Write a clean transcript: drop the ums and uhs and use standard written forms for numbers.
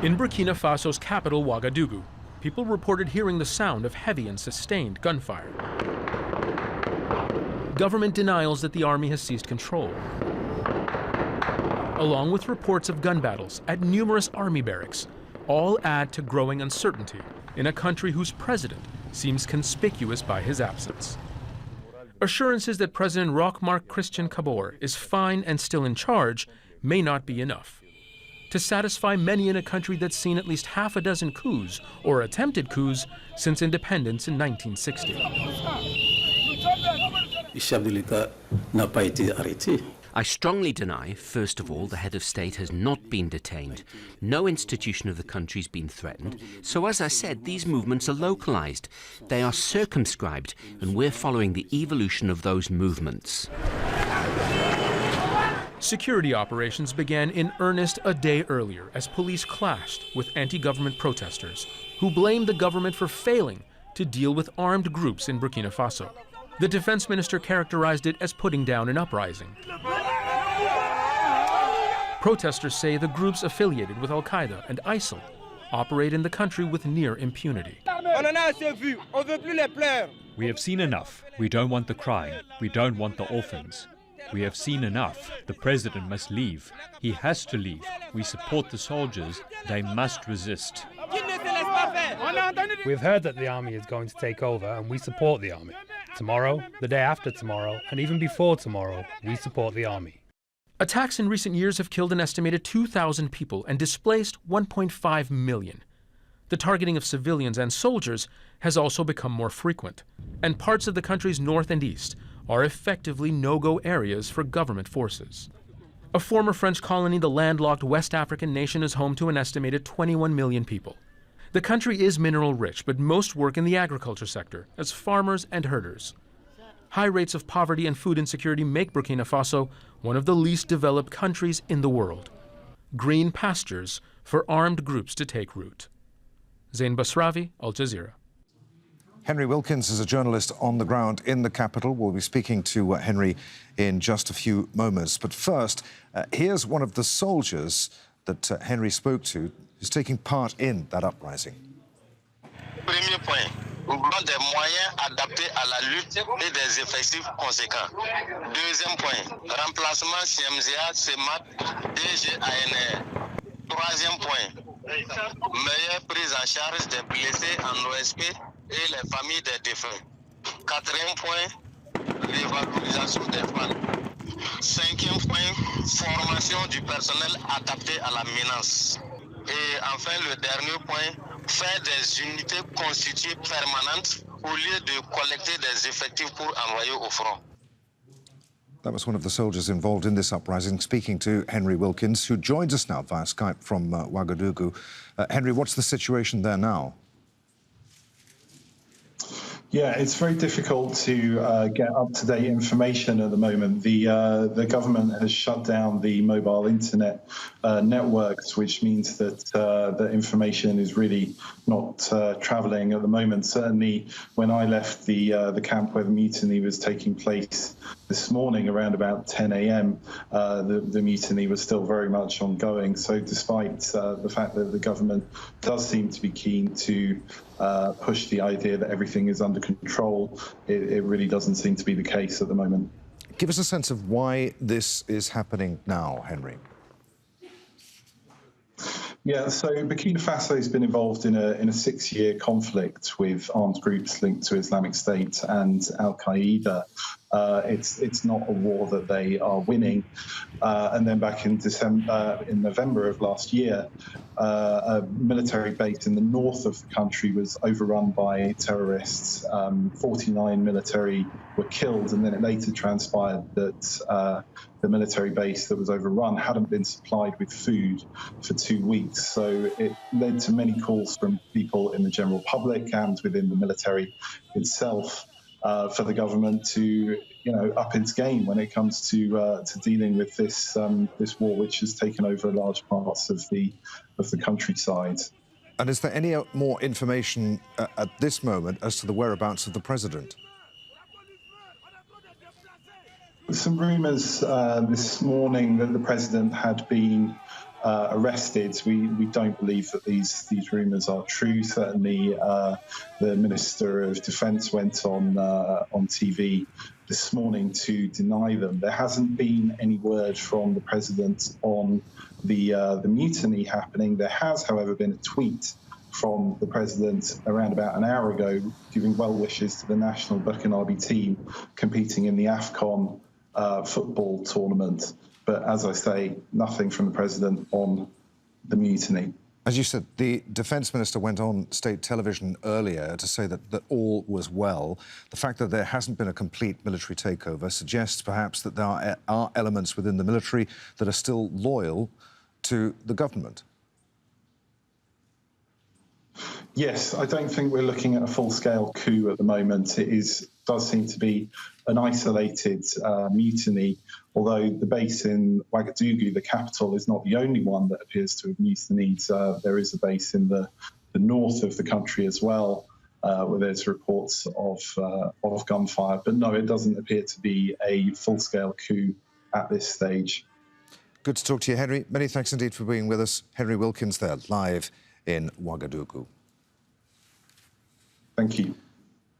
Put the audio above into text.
In Burkina Faso's capital, Ouagadougou, people reported hearing the sound of heavy and sustained gunfire. Government denials that the army has seized control, along with reports of gun battles at numerous army barracks, all add to growing uncertainty in a country whose president seems conspicuous by his absence. Assurances that President Roch-Marc Christian Kabore is fine and still in charge may not be enough to satisfy many in a country that's seen at least half a dozen coups or attempted coups since independence in 1960. I strongly deny, first of all, the head of state has not been detained. No institution of the country has been threatened. So, as I said, these movements are localized. They are circumscribed, and we're following the evolution of those movements. Security operations began in earnest a day earlier as police clashed with anti-government protesters who blamed the government for failing to deal with armed groups in Burkina Faso. The defense minister characterized it as putting down an uprising. Protesters say the groups affiliated with Al-Qaeda and ISIL operate in the country with near impunity. We have seen enough. We don't want the crying. We don't want the orphans. We have seen enough. The president must leave. He has to leave. We support the soldiers. They must resist. We've heard that the army is going to take over, and we support the army. Tomorrow, the day after tomorrow, and even before tomorrow, we support the army. Attacks in recent years have killed an estimated 2,000 people and displaced 1.5 million. The targeting of civilians and soldiers has also become more frequent, and parts of the country's north and east are effectively no-go areas for government forces. A former French colony, the landlocked West African nation is home to an estimated 21 million people. The country is mineral rich, but most work in the agriculture sector as farmers and herders. High rates of poverty and food insecurity make Burkina Faso one of the least developed countries in the world. Green pastures for armed groups to take root. Zein Basravi, Al Jazeera. Henry Wilkins is a journalist on the ground in the capital. We'll be speaking to Henry in just a few moments. But first, here's one of the soldiers that Henry spoke to who's taking part in that uprising. Premier point, ouvrant des moyens adaptés à la lutte et des effectifs conséquents. Deuxième point, remplacement CMZA, CEMAT, DGANR. Troisième point, meilleure prise en charge des blessés en OSP et les familles des défunts. Quatrième point, l'évaluation des femmes. Cinquième point, formation du personnel adapté à la menace. Et enfin, le dernier point, faire des unités constituées permanentes au lieu de collecter des effectifs pour envoyer au front. That was one of the soldiers involved in this uprising, speaking to Henry Wilkins, who joins us now via Skype from Ouagadougou. Henry, what's the situation there now? Yeah, it's very difficult to get up-to-date information at the moment. The government has shut down the mobile internet networks, which means that the information is really not travelling at the moment. Certainly, when I left the camp where the mutiny was taking place this morning, around about 10 a.m., the mutiny was still very much ongoing. So, despite the fact that the government does seem to be keen to push the idea that everything is under control, it really doesn't seem to be the case at the moment. Give us a sense of why this is happening now, Henry. Yeah, so Burkina Faso has been involved in a 6-year conflict with armed groups linked to Islamic State and Al-Qaeda. It's not a war that they are winning. And then back in November of last year, a military base in the north of the country was overrun by terrorists. 49 military were killed, and then it later transpired that the military base that was overrun hadn't been supplied with food for 2 weeks. So it led to many calls from people in the general public and within the military itself for the government to, up its game when it comes to dealing with this this war, which has taken over large parts of the countryside. And is there any more information at this moment as to the whereabouts of the president? Some rumours this morning that the president had been arrested. We don't believe that these rumours are true. Certainly, the Minister of Defence went on TV this morning to deny them. There hasn't been any word from the President on the mutiny happening. There has, however, been a tweet from the President around about an hour ago giving well wishes to the national Burkinabe team competing in the AFCON football tournament. But as I say, nothing from the President on the mutiny. As you said, the Defence Minister went on state television earlier to say that all was well. The fact that there hasn't been a complete military takeover suggests perhaps that there are elements within the military that are still loyal to the government. Yes, I don't think we're looking at a full-scale coup at the moment. It does seem to be an isolated mutiny, although the base in Ouagadougou, the capital, is not the only one that appears to have mutinied. There is a base in the north of the country as well, where there's reports of gunfire. But no, it doesn't appear to be a full-scale coup at this stage. Good to talk to you, Henry. Many thanks indeed for being with us. Henry Wilkins there, live in Ouagadougou. Thank you.